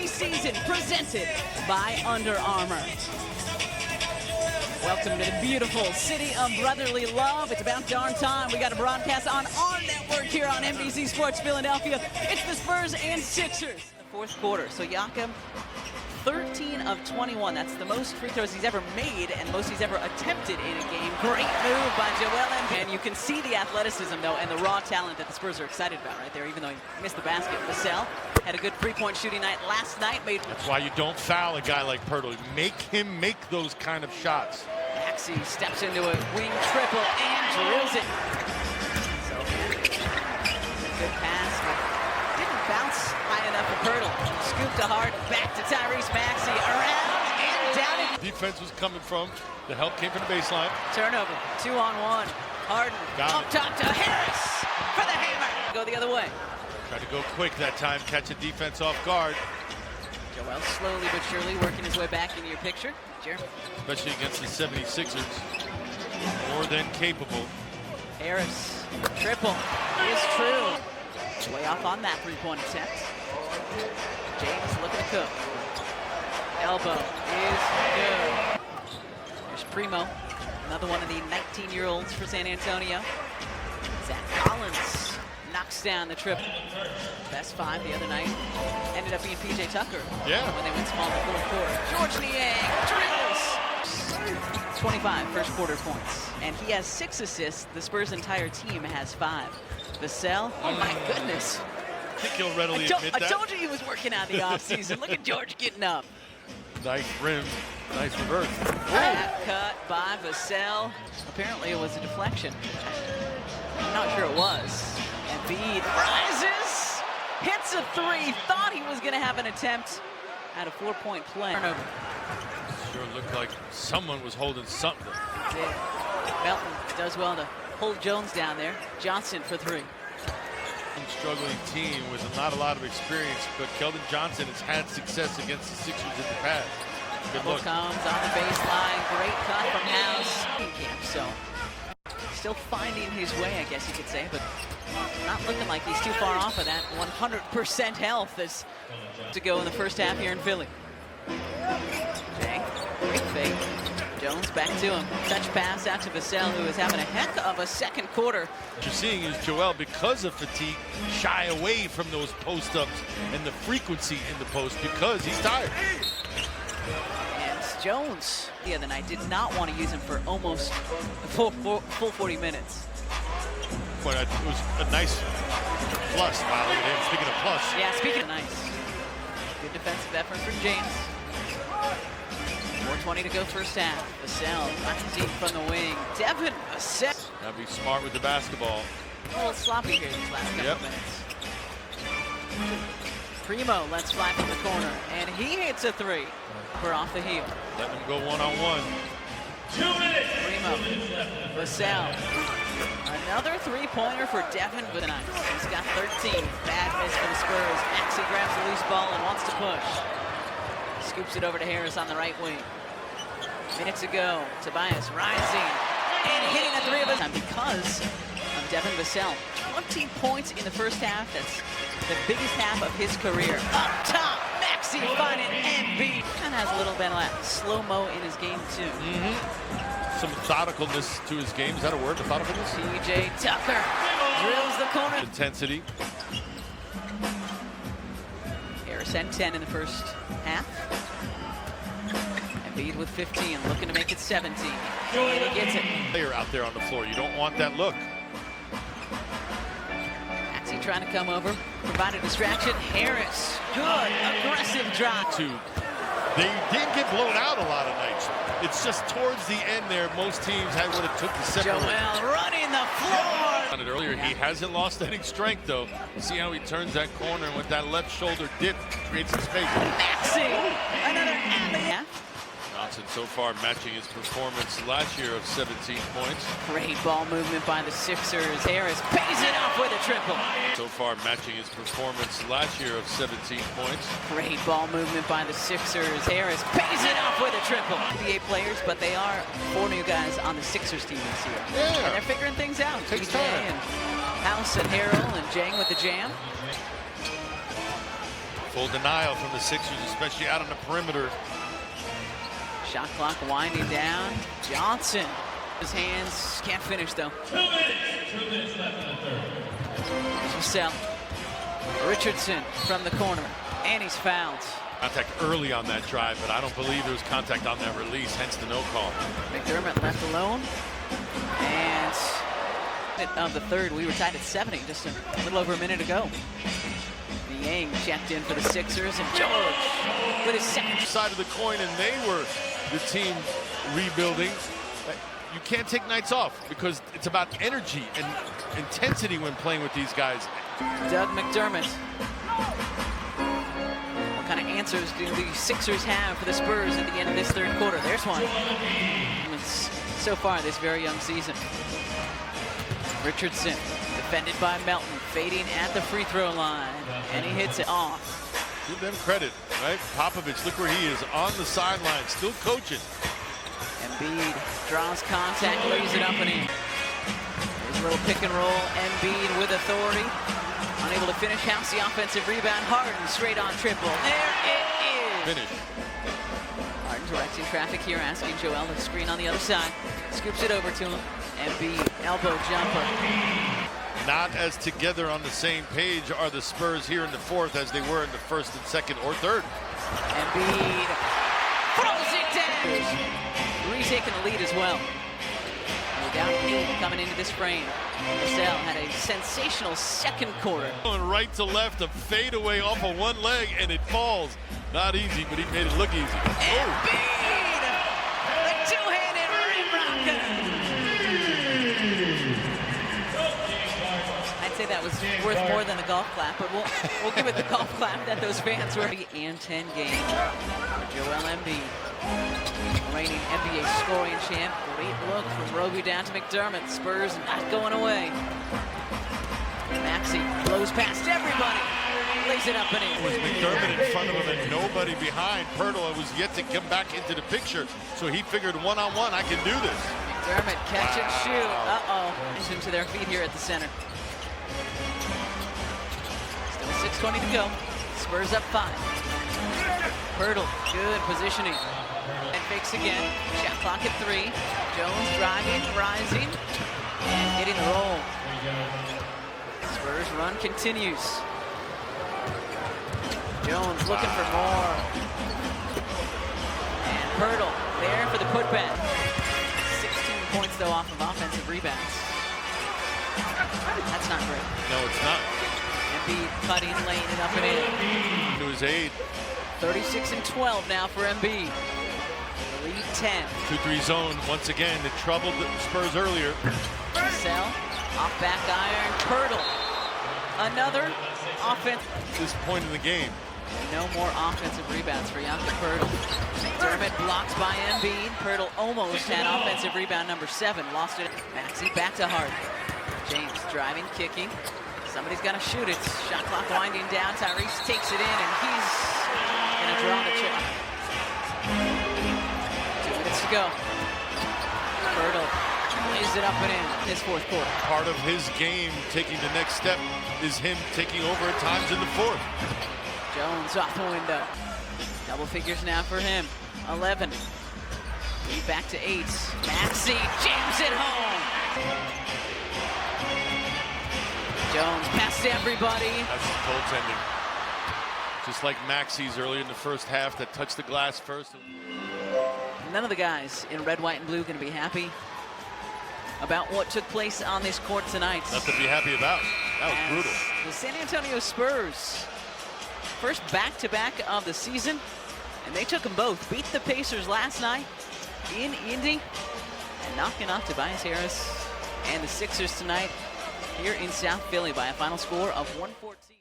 preseason presented by Under Armour. Welcome to the beautiful city of brotherly love. It's about darn time. We got a broadcast on our network here on NBC Sports Philadelphia. It's the Spurs and Sixers. The fourth quarter. So Jakob, 13 of 21. That's the most free throws he's ever made and most he's ever attempted in a game. Great move by Joel Embiid. And you can see the athleticism, though, and the raw talent that the Spurs are excited about right there, even though he missed the basket. Vassell had a good three-point shooting night last night. That's why you don't foul a guy like Pirtle. Make him make those kind of shots. Maxey steps into a wing triple and drills it. So, good pass, but didn't bounce high enough for Pirtle. Scooped to Harden, back to Tyrese Maxey, around and down. Defense was coming from, the help came from the baseline. Turnover, 2-on-1. Harden up top to Harris for the hammer. Go the other way. Tried to go quick that time, catch a defense off guard. Joel slowly but surely working his way back into your picture. Jeremy. Especially against the 76ers. More than capable. Harris, triple is true. Way off on that three-point attempt. James looking to cook. Elbow is good. There's Primo, another one of the 19-year-olds for San Antonio. Zach Collins knocks down the triple. Best five the other night ended up being PJ Tucker. Yeah. When they went small in the fourth quarter. George Niang drills. 25 first quarter points. And he has 6 assists. The Spurs' entire team has 5. Vassell, oh my goodness. I think he'll readily admit that. I told you he was working out the offseason. Look at George getting up. Nice rim, nice reverse. That cut by Vassell. Apparently it was a deflection. I'm not sure it was. Embiid rises, hits a three, thought he was going to have an attempt at a 4-point play. Turnover. Sure looked like someone was holding something. It did. Melton does well to hold Jones down there. Johnson for 3. Struggling team with not a lot of experience, but Keldon Johnson has had success against the Sixers in the past. Good look. Comes on the baseline, great cut from House. Camp, so still finding his way, I guess you could say, but not looking like he's too far off of that 100% health as to go in the first half here in Philly. Jay, great fake. Jones back to him. Touch pass out to Vassell, who is having a heck of a second quarter. What you're seeing is Joel, because of fatigue, shy away from those post-ups and the frequency in the post because he's tired. And Jones the other night did not want to use him for almost a full 40 minutes. But it was a nice plus, Molly. Speaking of plus. Yeah, speaking of nice. Good defensive effort from James. 4:20 to go first half. Vassell not deep from the wing. Devin Vassell. Gotta be smart with the basketball. A little sloppy here these last couple minutes. Primo lets fly from the corner, and he hits a 3. We're off the heel. Let them go one-on-one. 2 minutes. Primo, Vassell. Another three-pointer for Devin tonight. He's got 13. Bad miss for the Spurs. Maxey grabs the loose ball and wants to push. Scoops it over to Harris on the right wing. Minutes ago, Tobias rising and hitting a 3 of his time because of Devin Vassell. 20 points in the first half. That's the biggest half of his career. Up top, Maxey finding Embiid. And has a little bit of that slow-mo in his game, too. Some methodicalness to his game. Is that a word, methodicalness? PJ Tucker drills the corner. Intensity. Harris had 10 in the first half. Embiid with 15, looking to make it 17. And he gets it. Player out there on the floor. You don't want that look. Maxey trying to come over, provide a distraction. Harris, good, aggressive drop. They didn't get blown out a lot of nights. It's just towards the end there, most teams had what it took to separate. Joel running the floor. On it earlier, he hasn't lost any strength though. See how he turns that corner and with that left shoulder dip, creates some space. Maxey, another alley. Johnson so far matching his performance last year of 17 points. Great ball movement by the Sixers. Harris pays it off with a triple. So far matching his performance last year of 17 points. Great ball movement by the Sixers. Harris pays it off with a triple. NBA players, but they are 4 new guys on the Sixers team this year. Yeah. And they're figuring things out. Takes TJ time. and House and Harrell and Jang with the jam. Full denial from the Sixers, especially out on the perimeter. Shot clock winding down. Johnson, his hands, can't finish though. 2 minutes left in the third. Vassell. Richardson from the corner, and he's fouled. Contact early on that drive, but I don't believe there was contact on that release, hence the no call. McDermott left alone. And of the third, we were tied at 70 just a little over a minute ago. Niang checked in for the Sixers, and George with his second. Side of the coin, and they were the team rebuilding. You can't take nights off because it's about energy and intensity when playing with these guys. Doug McDermott. What kind of answers do the Sixers have for the Spurs at the end of this third quarter? There's one. So far this very young season. Richardson, defended by Melton, fading at the free throw line, and he hits it off. Give them credit, right? Popovich, look where he is, on the sideline, still coaching. Embiid draws contact, lays it up and in. There's a little pick and roll. Embiid with authority. Unable to finish, house the offensive rebound. Harden straight on triple. There it is. Finish. Harden directing traffic here, asking Joel to screen on the other side. Scoops it over to him. Embiid, elbow jumper. Not as together on the same page are the Spurs here in the fourth as they were in the first and second or third. Embiid throws it down. Retaking the lead as well. We're down 8 coming into this frame. Vassell had a sensational second quarter. Going right to left, a fadeaway off of one leg, and it falls. Not easy, but he made it look easy. Embiid! The two-handed rim rocker! I'd say that was worth more than the golf clap, but we'll give it the golf clap that those fans were. And 10 game for Joel Embiid. Reigning NBA scoring champ. Great look from Roby down to McDermott. Spurs not going away. Maxey blows past everybody. Lays it up and in. It was McDermott in front of him and nobody behind. Pirtle was yet to come back into the picture, so he figured one-on-one, I can do this. McDermott catch and shoot. Uh-oh. Into to their feet here at the center. Still 6:20 to go. Spurs up 5. Pirtle, good positioning. And fakes again. Shot clock at 3. Jones driving, rising, and getting the roll. Spurs run continues. Jones looking for more. And Pirtle there for the putback. 16 points though off of offensive rebounds. That's not great. No, it's not. Embiid cutting, laying it up and in. To his aid. 36 and 12 now for Embiid. The lead 10. 2-3 zone once again that troubled the Spurs earlier. Vassell, off back iron, Pirtle. Another offense. This point in the game. No more offensive rebounds for Jakob Pirtle. McDermott blocked by Embiid. Pirtle almost had offensive rebound number 7. Lost it. Maxey back to Harden. James driving, kicking. Somebody's got to shoot it. Shot clock winding down. Tyrese takes it in, and he's going to draw the check. 2 minutes to go. Pirtle lays it up and in this fourth quarter. Part of his game, taking the next step, is him taking over at times in the fourth. Jones off the window. Double figures now for him. 11. Lead back to 8. Maxey jams it home. Jones past everybody. That's the goaltending. Just like Maxey's early in the first half that touched the glass first. None of the guys in red, white, and blue going to be happy about what took place on this court tonight. Nothing to be happy about. That was brutal. The San Antonio Spurs, first back-to-back of the season, and they took them both. Beat the Pacers last night in Indy, and knocking off Tobias Harris and the Sixers tonight here in South Philly by a final score of 114.